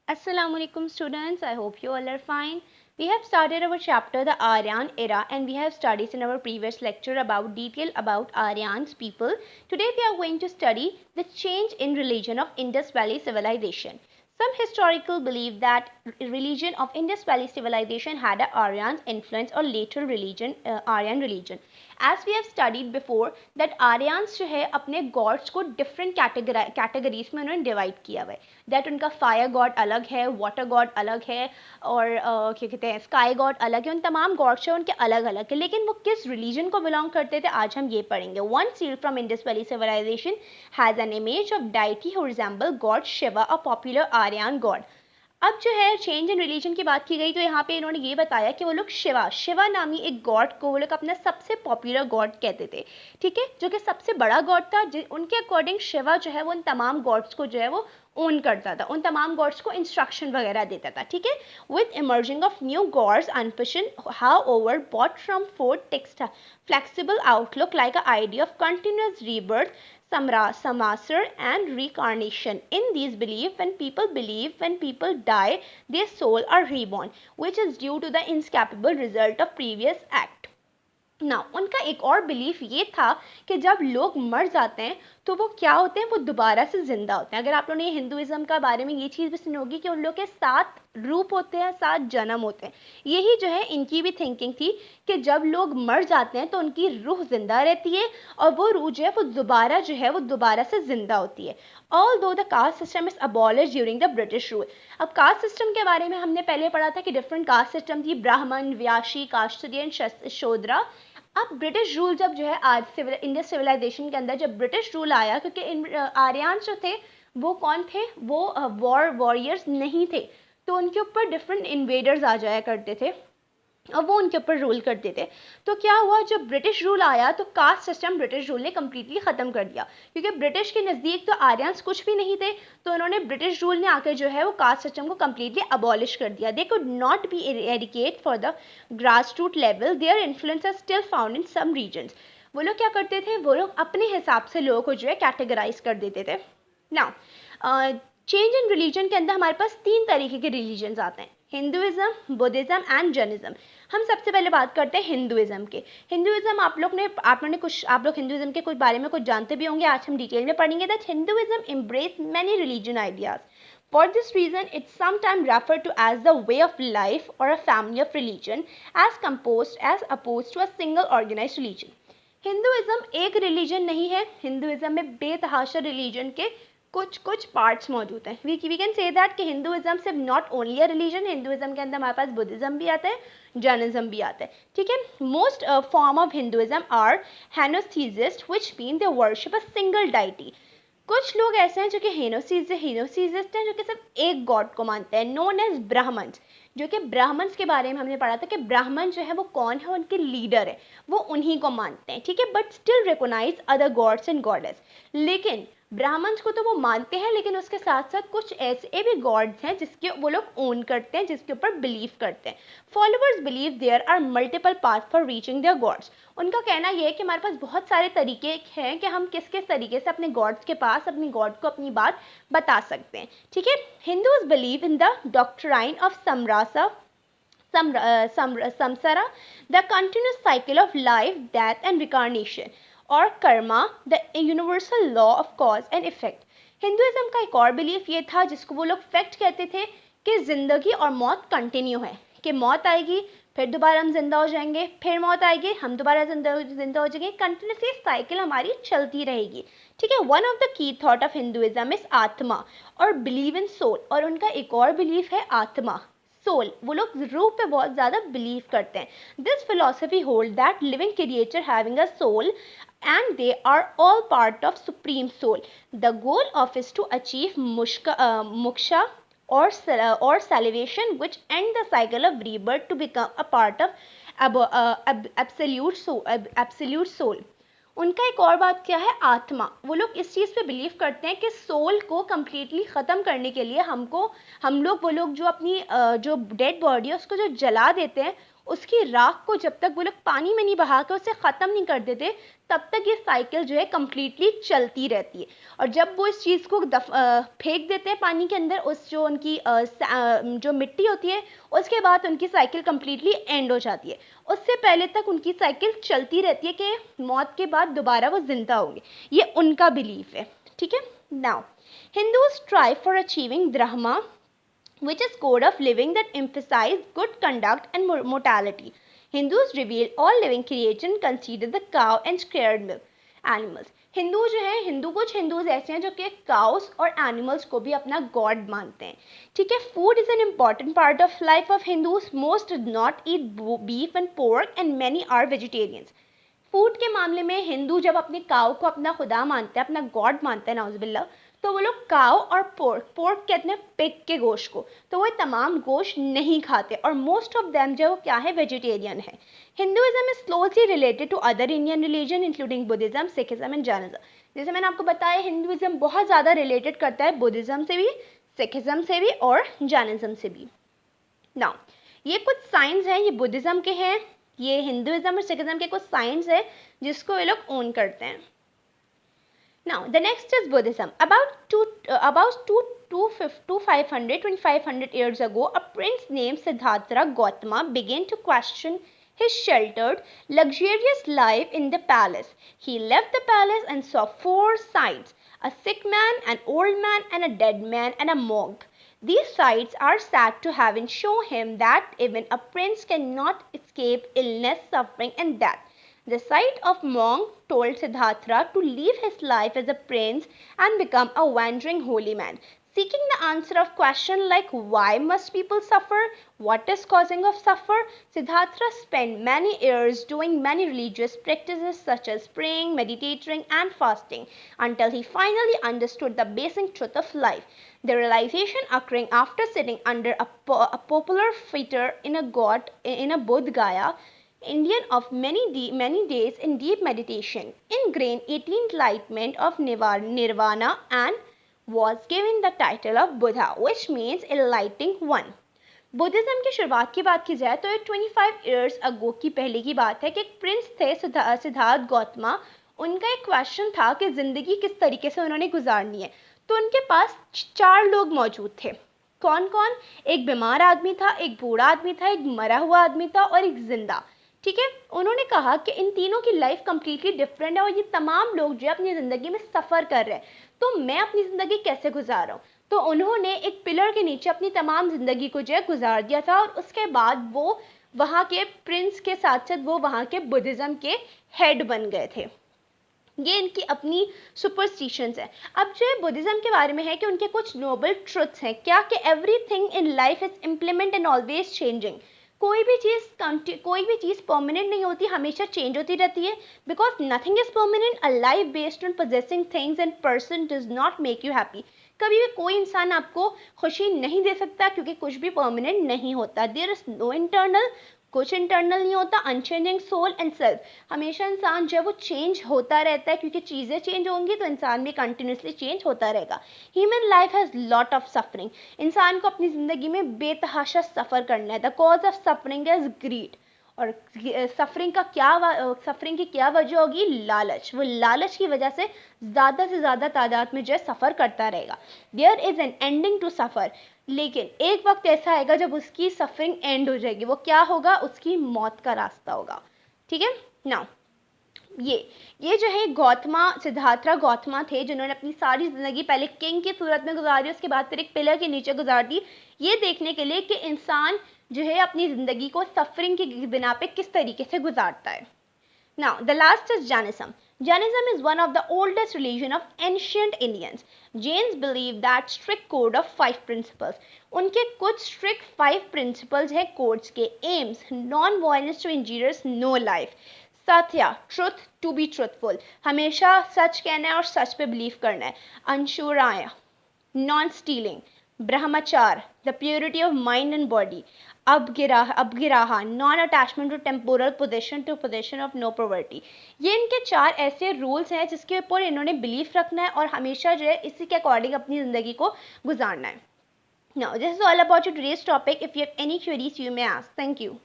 Assalamualaikum students, I hope you all are fine. We have started our chapter the Aryan era and we have studied in our previous lecture about detail about Aryan's people. Today we are going to study the change in religion of Indus Valley civilization. Some historical believe that religion of Indus Valley civilization had a Aryan influence or later religion Aryan religion. As we have studied before that Aryans जो है अपने gods को different categories में उन्होंने divide किया हुआ है. That उनका fire god अलग है, water god अलग है और क्या कहते हैं sky god अलग है. उन तमाम gods हैं उनके अलग अलग है, लेकिन वो किस religion को belong करते थे आज हम ये पढ़ेंगे. One seal from Indus Valley civilization has an image of deity who resemble god Shiva, a popular Aryan god. अब जो है चेंज इन रिलीजन की बात की गई तो यहाँ पे इन्होंने ये बताया कि वो लोग शिवा नामी एक गॉड को वो लोग अपना सबसे पॉपुलर गॉड कहते थे. ठीक है, जो कि सबसे बड़ा गॉड था. उनके अकॉर्डिंग शिवा जो है वो उन तमाम गॉड्स को जो है वो ओन करता था, उन तमाम गॉड्स को इंस्ट्रक्शन वगैरह देता था. ठीक है, with emerging of new gods अनपिशन how over bought from fourth text flexible outlook like a idea of continuous rebirth, Samasar and reincarnation. In these beliefs, when people die, their soul are reborn, which is due to the inescapable result of previous act. Now, उनका एक और belief ये था कि जब लोग मर जाते हैं तो वो क्या होते हैं, वो दोबारा से जिंदा होते हैं. अगर आप लोगों ने हिंदुइज्म का बारे में ये चीज़ भी सुनी होगी कि उन लोग के 7 रूप होते हैं, 7 जन्म होते हैं. यही जो है इनकी भी थिंकिंग थी कि जब लोग मर जाते हैं तो उनकी रूह जिंदा रहती है और वो रूह जो है वो दोबारा से जिंदा होती है. Although the caste system is abolished during the British rule. अब कास्ट सिस्टम के बारे में हमने पहले पढ़ा था कि डिफरेंट कास्ट सिस्टम थी, ब्राह्मण, व्यासी, काष्ट्रियन, शूद्रा. अब ब्रिटिश रूल जब जो है आज इंडस सिविलाइजेशन के अंदर जब ब्रिटिश रूल आया, क्योंकि आर्यन जो थे वो कौन थे, वो वॉरियर्स नहीं थे, तो उनके ऊपर डिफरेंट इन्वेडर्स आ जाया करते थे और वो उनके ऊपर रूल करते थे. तो क्या हुआ, जब ब्रिटिश रूल आया तो कास्ट सिस्टम ब्रिटिश रूल ने कम्प्लीटली ख़त्म कर दिया, क्योंकि ब्रिटिश के नज़दीक तो आर्यंस कुछ भी नहीं थे. तो उन्होंने ब्रिटिश रूल ने आकर जो है वो कास्ट सिस्टम को कम्प्लीटली अबॉलिश कर दिया. They could not be eradicate for the grass root level, their influence are still found in some regions. वो लोग क्या करते थे, वो लोग अपने हिसाब से लोगों को जो है कैटेगराइज कर देते थे. नाउ चेंज इन रिलीजन के अंदर हमारे पास 3 तरीके के रिलीजन्स आते हैं, हिंदुइज्म, बुद्धिज्म एंड जैनिज्म. हम सबसे पहले बात करते हैं हिंदुइज्म के. हिंदुइज्म आप लोग हिंदुइज्म के कुछ बारे में कुछ जानते भी होंगे, आज हम डिटेल में पढ़ेंगे. That Hinduism embrace many religion ideas. For this reason, it's sometimes referred to as the way of life or a family of religion as opposed to a single organized religion. Hinduism एक religion नहीं है. Hinduism में बेतहाशा religion के कुछ parts मौजूद हैं. We can say that कि हिंदुइज्म सिर्फ not only a religion. Hinduism के अंदर हमारे पास बुद्धिज्म भी आता है, जैनिज्म भी आता है. ठीक है, most form of Hinduism are henotheist which mean they worship a single deity. कुछ लोग ऐसे हैं जो कि हेनोथीसिस्ट हैं, जो कि सिर्फ एक गॉड को मानते हैं, नोन एज ब्राह्मण्स. जो कि ब्राह्मण्स के बारे में हमने पढ़ा था कि ब्राह्मण जो है वो कौन है, उनके लीडर है, वो उन्हीं को मानते हैं. ठीक है, but still recognise other gods and goddess. लेकिन ब्राह्मण्स को तो वो मानते हैं, लेकिन उसके साथ साथ कुछ ऐसे भी गॉड्स हैं जिसके वो लोग ओन करते हैं, जिसके ऊपर बिलीव करते हैं. Followers believe there are multiple path for reaching their gods. उनका कहना यह है कि हमारे पास बहुत सारे तरीके हैं कि हम किस किस तरीके से अपने गॉड्स के पास अपनी गॉड को अपनी बात बता सकते हैं. ठीक है, Hindus believe in the doctrine of samsara, the continuous cycle of life, death and reincarnation, और Karma, the universal law of cause and effect. Hinduism का एक और बिलीफ ये था जिसको वो लोग फैक्ट कहते थे कि ज़िंदगी और मौत कंटिन्यू है, कि मौत आएगी फिर दोबारा हम जिंदा हो जाएंगे, फिर मौत आएगी हम दोबारा जिंदा हो जाएंगे, कंटिन्यूसली साइकिल हमारी चलती रहेगी. ठीक है, one of the key thought of Hinduism is आत्मा और बिलीव इन सोल. और उनका एक और बिलीफ है आत्मा, सोल. वो लोग रूह पे बहुत ज़्यादा बिलीव करते हैं. This philosophy hold that living creature having a soul and they are all part of supreme soul. The goal of is to achieve moksha or salvation, which end the cycle of rebirth to become a part of absolute soul. उनका एक और बात क्या है, आत्मा. वो लोग इस चीज़ पे बिलीव करते हैं कि सोल को कम्प्लीटली ख़त्म करने के लिए हम लोग वो लोग जो अपनी जो डेड बॉडी है उसको जो जला देते हैं, उसकी राख को जब तक वो लोग पानी में नहीं बहा के उसे ख़त्म नहीं कर देते तब तक ये साइकिल जो है कम्प्लीटली चलती रहती है। और जब वो इस चीज़ को फेंक देते हैं पानी के अंदर, उस जो उनकी जो मिट्टी होती है, उसके बाद उनकी साइकिल कम्प्लीटली एंड हो जाती है। उससे पहले तक उनकी साइकिल चलती रहती है कि मौत के बाद दोबारा वो जिंदा होंगे। ये उनका बिलीफ है, ठीक है। Now Hindus strive for achieving Dharma, which is code of living that emphasize good conduct and mortality. Hindus reveal all living creatures and consider the cow and scared milk animals. Hindu जो है, कुछ Hindus ऐसे हैं जो कि cows और animals को भी अपना गॉड मानते हैं, ठीक है। Food is an important part of life of Hindus. Most do not eat beef and pork and many are vegetarians. Food के मामले में हिंदू जब अपने काउ को अपना खुदा मानते हैं, अपना गॉड मानते हैं नाउजुबिल्ला, तो वो लोग काव और पोर्क कहते हैं पिग के गोश्त को, तो वो तमाम गोश्त नहीं खाते और मोस्ट ऑफ देम जो क्या है वेजिटेरियन है। Hinduism is closely related to other Indian religion including Buddhism, Sikhism and Jainism. जैसे मैंने आपको बताया हिंदुइज्म बहुत ज़्यादा रिलेटेड करता है बुद्धिज्म से भी, सिखिज्म से भी और जैनिज्म से भी। नाउ ये कुछ साइंस हैं, ये बुद्धिज्म के हैं, ये हिंदुइज्म और सिखिज्म के कुछ साइंस है जिसको ये लोग ओन करते हैं। Now the next is Buddhism. About 2500 years ago, a prince named Siddhartha Gautama began to question his sheltered, luxurious life in the palace. He left the palace and saw four sights: a sick man, an old man, and a dead man, and a monk. These sights are said to have shown him that even a prince cannot escape illness, suffering, and death. The sight of monk told Siddhartha to leave his life as a prince and become a wandering holy man. Seeking the answer of questions like why must people suffer, what is causing of suffer, Siddhartha spent many years doing many religious practices such as praying, meditating and fasting until he finally understood the basic truth of life. The realization occurring after sitting under a popular figure in a Bodh Gaya, Indian of many days in deep meditation, ingrained 18th enlightenment of Nirvana and was given the title of Buddha, which means enlightening one. Buddhism की शुरुआत की बात की जाए तो ये 25 years ago की पहले की बात है कि एक प्रिंस थे सिद्धार्थ गौतमा। उनका एक क्वेश्चन था कि ज़िंदगी किस तरीके से उन्होंने गुजारनी है। तो उनके पास 4 लोग मौजूद थे। कौन कौन? एक बीमार आदमी था, एक बूढ़ा आदमी था, एक मरा हुआ आदमी था और एक जिंदा, ठीक है। उन्होंने कहा कि इन तीनों की लाइफ कम्प्लीटली डिफरेंट है और ये तमाम लोग जो है अपनी ज़िंदगी में सफ़र कर रहे हैं, तो मैं अपनी ज़िंदगी कैसे गुजार रहा हूँ। तो उन्होंने एक पिलर के नीचे अपनी तमाम ज़िंदगी को जो है गुजार दिया था और उसके बाद वो वहाँ के प्रिंस के साथ साथ वो वहाँ के बुद्धिज़्म के हेड बन गए थे। ये इनकी अपनी सुपरस्टिशंस है। अब जो है बुद्धिज़्म के बारे में है कि उनके कुछ नोबल ट्रुथ्स हैं, क्या कि everything in life is implement and always changing. कोई भी चीज़ परमानेंट नहीं होती, हमेशा चेंज होती रहती है। Because nothing is permanent. A life based on possessing things and person does not make you happy. कभी भी कोई इंसान आपको खुशी नहीं दे सकता क्योंकि कुछ भी परमानेंट नहीं होता। देयर इज नो इंटरनल, कुछ इंटरनल नहीं होता। अनचेंजिंग सोल एंड सेल्फ, हमेशा इंसान जो है वो चेंज होता रहता है क्योंकि चीज़ें चेंज होंगी तो इंसान भी कंटिन्यूसली चेंज होता रहेगा। Human life has lot of suffering. इंसान को अपनी ज़िंदगी में बेतहाशा सफ़र करना है। The cause of suffering is greed. और सफरिंग की क्या वजह होगी? लालच। वो लालच की वजह से ज़्यादा तादाद में जो है सफ़र करता रहेगा। There is an ending to suffer. लेकिन एक वक्त ऐसा आएगा जब उसकी सफरिंग एंड हो जाएगी। वो क्या होगा? उसकी मौत का रास्ता होगा, ठीक है। नाउ ये जो है सिद्धार्थ गौतमा थे जिन्होंने अपनी सारी ज़िंदगी पहले किंग की सूरत में गुजारी, उसके बाद फिर एक पिलर के नीचे गुजार दी, ये देखने के लिए कि इंसान जो है अपनी ज़िंदगी को सफरिंग की बिना पे किस तरीके से गुजारता है। Now, the last is Jainism. Jainism is one of the oldest religion of ancient Indians. Jains believe that strict code of 5 principles. उनके कुछ strict 5 principles है codes के। Aims: non-violence to injurious, no life. Satya: truth, to be truthful. हमेशा सच कहना है और सच पे believe करना है। Anshuraya: non-stealing. Brahmachar: the purity of mind and body. Abgiraha: non-attachment to temporal possession of no poverty. ये इनके 4 ऐसे रूल्स हैं जिसके ऊपर इन्होंने बिलीफ रखना है और हमेशा जो है इसी के अकॉर्डिंग अपनी ज़िंदगी को गुजारना है। Now, this is all about today's topic. If you have any queries, you may ask. Thank you.